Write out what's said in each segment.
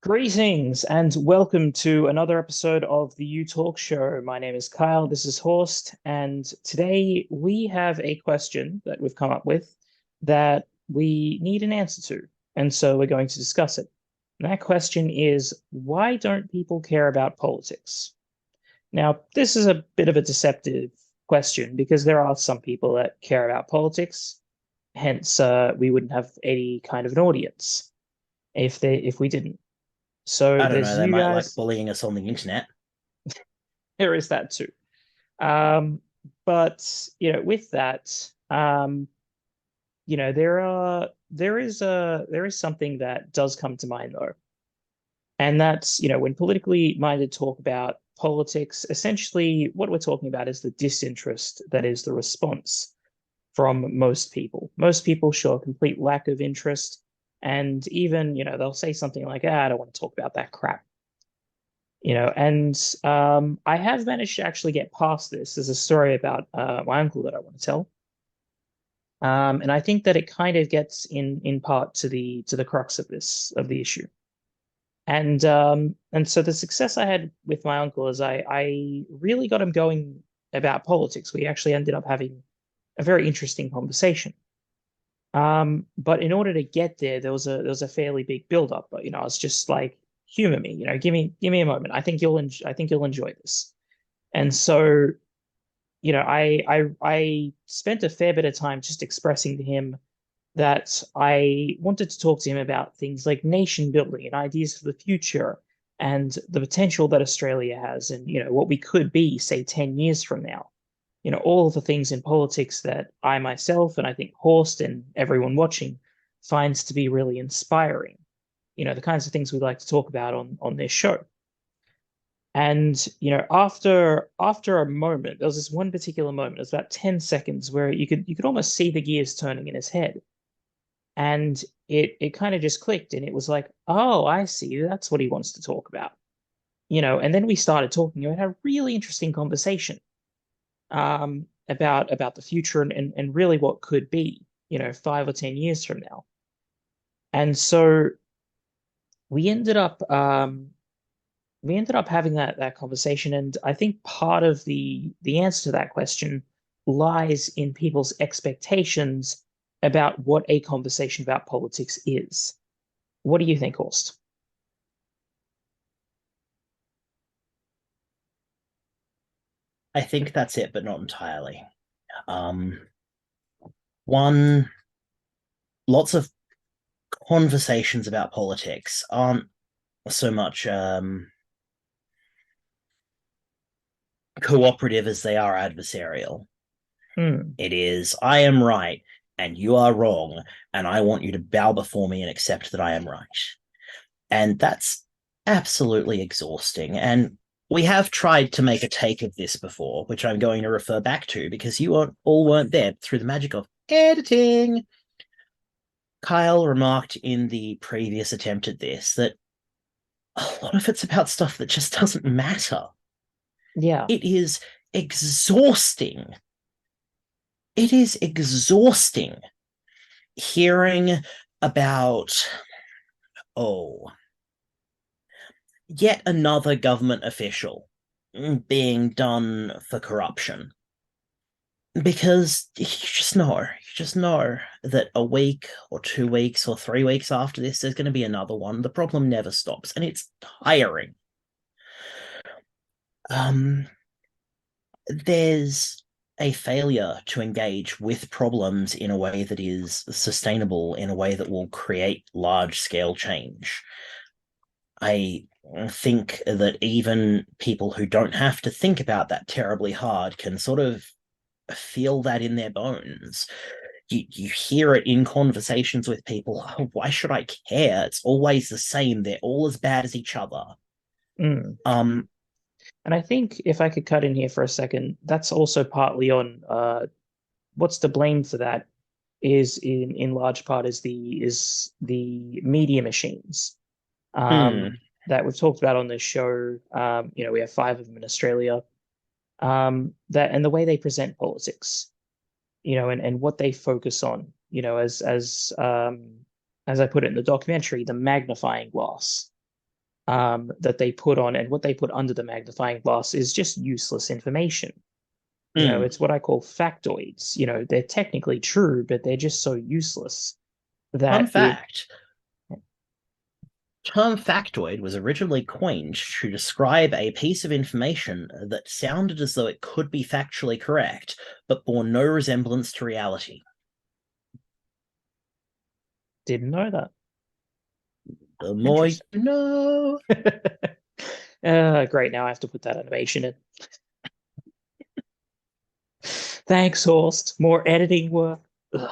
Greetings and welcome to another episode of the U Talk Show. My name is Kyle, this is Horst, and today we have a question that we've come up with that we need an answer to, and so we're going to discuss it. And that question is, why don't people care about politics? Now, this is a bit of a deceptive question because there are some people that care about politics, hence we wouldn't have any kind of an audience if we didn't. So I don't know. there's They you might like guys. bullying us on the internet. There is that too. Um, but with that, there is something that does come to mind though, and that's when politically minded talk about politics, essentially what we're talking about is the disinterest that is the response from most people. Most people show a complete lack of interest, and even they'll say something like, "Ah, I don't want to talk about that crap." And I have managed to actually get past this. There's a story about my uncle that I want to tell. And I think that it kind of gets in part to the crux of the issue. And so the success I had with my uncle is I really got him going about politics. We actually ended up having a very interesting conversation. But in order to get there, there was a fairly big build up. But I was just like, humor me, give me a moment. I think you'll enjoy this. And so, I spent a fair bit of time just expressing to him that I wanted to talk to him about things like nation building and ideas for the future and the potential that Australia has and what we could be, say, 10 years from now. All of the things in politics that I myself and I think Horst and everyone watching finds to be really inspiring. The kinds of things we like to talk about on this show. And after a moment, there was this one particular moment, it was about 10 seconds where you could almost see the gears turning in his head. And it kind of just clicked and it was like, oh, I see, that's what he wants to talk about. And then we started talking and had a really interesting conversation about the future and really what could be, 5 or 10 years from now. And so we ended up we ended up having that conversation, and I think part of the answer to that question lies in people's expectations about what a conversation about politics is. What do you think, Horst? I think that's it, but not entirely. Um, one, lots of conversations about politics aren't so much cooperative as they are adversarial. Hmm. It is, I am right and you are wrong, and I want you to bow before me and accept that I am right. And that's absolutely exhausting. And we have tried to make a take of this before, which I'm going to refer back to because you all weren't there through the magic of editing. Kyle remarked in the previous attempt at this that a lot of it's about stuff that just doesn't matter. Yeah. It is exhausting. It is exhausting hearing about, oh, yet another government official being done for corruption. Because you just know that a week or 2 weeks or 3 weeks after this, there's going to be another one. The problem never stops, and it's tiring. Um, there's a failure to engage with problems in a way that is sustainable, in a way that will create large scale change. I think that even people who don't have to think about that terribly hard can sort of feel that in their bones. You hear it in conversations with people. Oh, why should I care? It's always the same. They're all as bad as each other. Hmm. Um, And I think if I could cut in here for a second, that's also partly on what's to blame for that is in large part is the media machines hmm, that we've talked about on this show. We have five of them in Australia. That and the way they present politics, and what they focus on, as I put it in the documentary, the magnifying glass. that they put on, and what they put under the magnifying glass is just useless information. Mm. It's what I call factoids. They're technically true, but they're just so useless Fun that it, fact, term factoid was originally coined to describe a piece of information that sounded as though it could be factually correct, but bore no resemblance to reality. didn't know that. The more you Interesting. know. Great. Now I have to put that animation in. Thanks, Horst. More editing work. Ugh.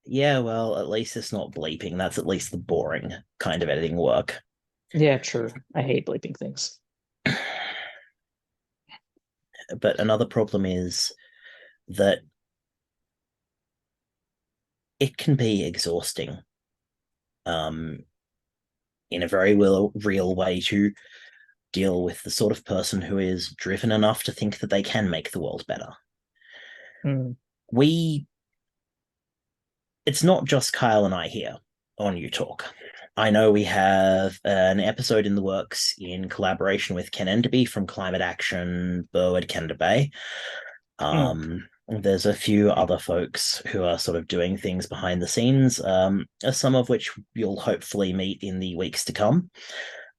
Yeah, well, at least it's not bleeping. That's at least the boring kind of editing work. Yeah, true. I hate bleeping things. But another problem is that it can be exhausting in a very real way to deal with the sort of person who is driven enough to think that they can make the world better. Mm. We It's not just Kyle and I here on You Talk. I know we have an episode in the works in collaboration with Ken Enderby from Climate Action, Burwood, Canada Bay. Mm. There's a few other folks who are sort of doing things behind the scenes, some of which you'll hopefully meet in the weeks to come.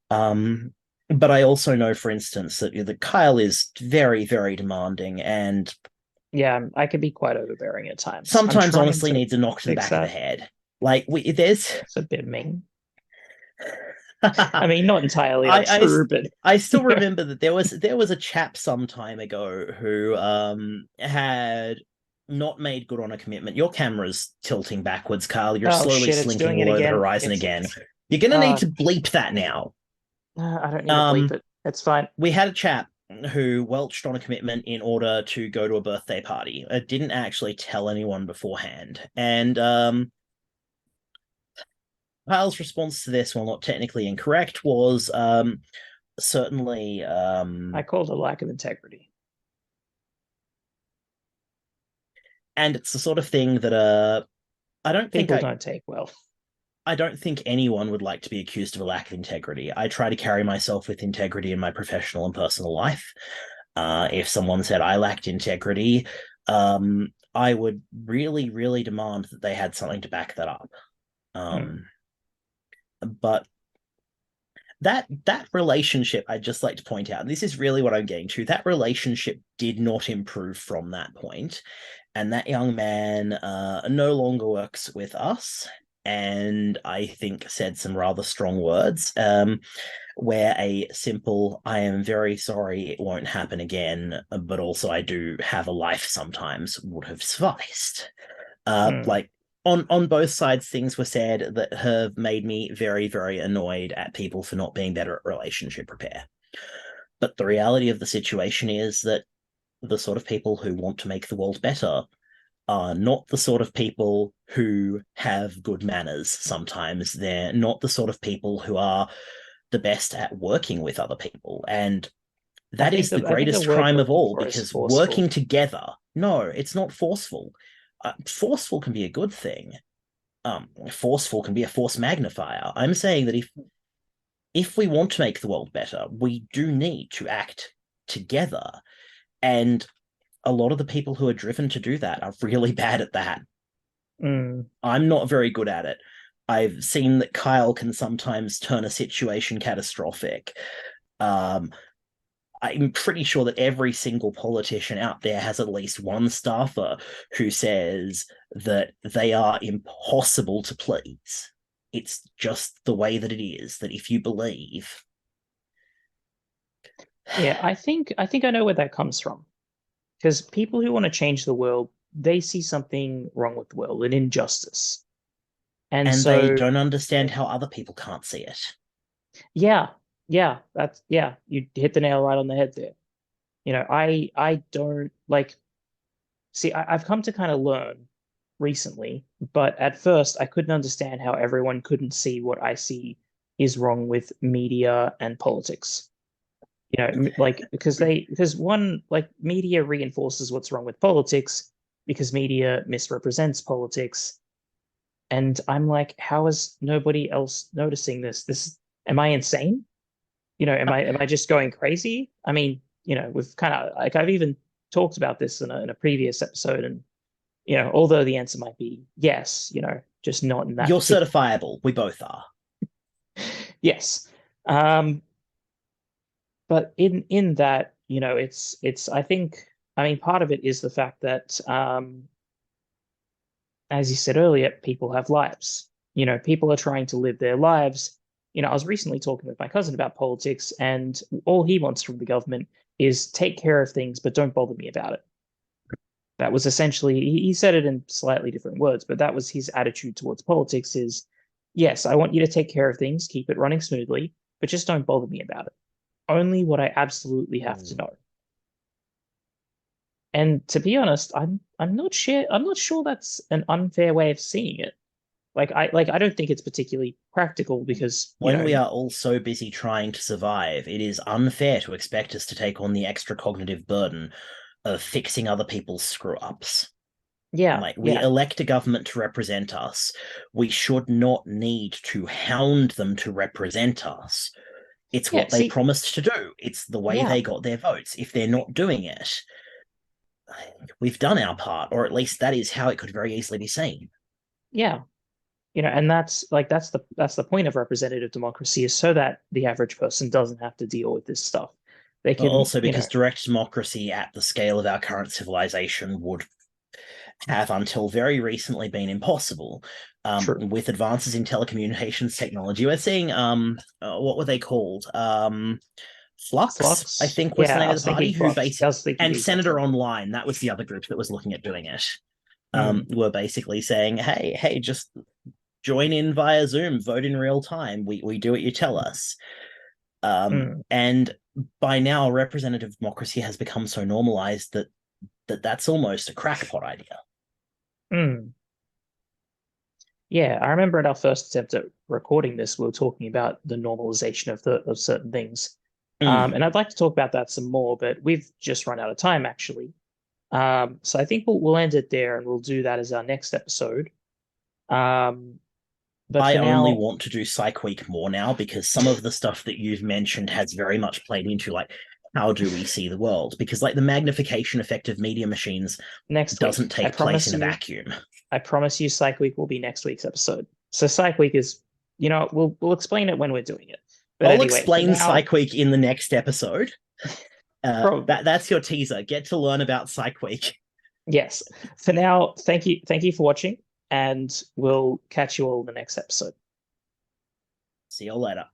But I also know, for instance, that Kyle is very, very demanding and Yeah, I can be quite overbearing at times. I'm sometimes trying honestly to needs a knock to the fix back of the that. head. Like there's It's a bit mean. I I, mean, not entirely I untrue, but I still remember that there was a chap some time ago who had not made good on a commitment. Your camera's tilting backwards, Carl. You're oh slowly shit, it's slinking doing it below the again. horizon again. You're gonna need Uh, to bleep that now. I don't need to bleep Um, it. It's fine. we had a chap who welched on a commitment in order to go to a birthday party. It didn't actually tell anyone beforehand, and Kyle's response to this, while not technically incorrect, was certainly I called it lack of integrity. and it's the sort of thing that I don't think People don't take well. I don't think anyone would like to be accused of a lack of integrity. I try to carry myself with integrity in my professional and personal life. If someone said I lacked integrity, I would really, really demand that they had something to back that up. Mm. But that relationship, I'd just like to point out, and this is really what I'm getting to, that relationship did not improve from that point, and that young man no longer works with us, and I think said some rather strong words, where a simple "I am very sorry, it won't happen again, but also I do have a life sometimes" would have sufficed. Mm. Like on both sides, things were said that have made me very, very annoyed at people for not being better at relationship repair. But the reality of the situation is that the sort of people who want to make the world better are not the sort of people who have good manners sometimes. They're not the sort of people who are the best at working with other people. And that is the I think the greatest word crime you're of looking all, for is because forceful. working together, no, it's not forceful. Forceful can be a good thing. Forceful can be a force magnifier. I'm saying that if we want to make the world better, we do need to act together. And a lot of the people who are driven to do that are really bad at that. Mm. I'm not very good at it. I've seen that Kyle can sometimes turn a situation catastrophic. Um, I'm pretty sure that every single politician out there has at least one staffer who says that they are impossible to please. It's just the way that it is, that if you believe. Yeah, I think I know where that comes from. Because people who want to change the world, they see something wrong with the world, an injustice. And And they so, don't understand how other people can't see it. yeah, yeah, you hit the nail right on the head there. I don't like, see, I've come to kind of learn recently, but at first I couldn't understand how everyone couldn't see what I see is wrong with media and politics. Like, because one, like, media reinforces what's wrong with politics because media misrepresents politics. And I'm like, how is nobody else noticing this? Am I insane? Am I just going crazy? I mean, we've kind of like I've even talked about this in a previous episode, and although the answer might be yes, just not in that You're particular. certifiable. We both are. Yes. Um, but in that, it's I mean part of it is the fact that as you said earlier, people have lives. People are trying to live their lives. I was recently talking with my cousin about politics, and all he wants from the government is take care of things, but don't bother me about it. That was essentially, he said it in slightly different words, but that was his attitude towards politics is, yes, I want you to take care of things, keep it running smoothly, but just don't bother me about it. Only what I absolutely have to Mm. know. And to be honest, I'm not sure that's an unfair way of seeing it. I don't think it's particularly practical because, When we are all so busy trying to survive, it is unfair to expect us to take on the extra cognitive burden of fixing other people's screw ups. yeah, Like, we yeah, elect a government to represent us. We should not need to hound them to represent us. It's yeah. what they See, promised to do. It's the way yeah, they got their votes. If they're not doing it, we've done our part, or at least that is how it could very easily be seen. yeah. And that's the point of representative democracy is so that the average person doesn't have to deal with this stuff. They But can, also because direct democracy at the scale of our current civilization would have until very recently been impossible. true. With advances in telecommunications technology, we're seeing what were they called? Flux, I Flux. think was the Yeah, name I of was the party, thinking who Flux. I basic was thinking and the exact Senator same thing. Online, that was the other group that was looking at doing it. Mm, Were basically saying, hey, just join in via Zoom, vote in real time. We do what you tell us. mm, And by now, representative democracy has become so normalized that's almost a crackpot idea. mm. Yeah, I remember at our first attempt at recording this, we were talking about the normalization of certain things. Mm. And I'd like to talk about that some more, but we've just run out of time actually. So I think we'll end it there and we'll do that as our next episode. Um, but I for only now, want to do Psych Week more now because some of the stuff that you've mentioned has very much played into like how do we see the world? Because like the magnification effect of media machines next doesn't week, take place in a vacuum. I promise you, Psych Week will be next week's episode. So Psych Week is, we'll explain it when we're doing it. But I'll anyway, for explain now, Psych Week in the next episode. probably That's your teaser. Get to learn about Psych Week. yes. For now, thank you for watching, and we'll catch you all in the next episode. See you later.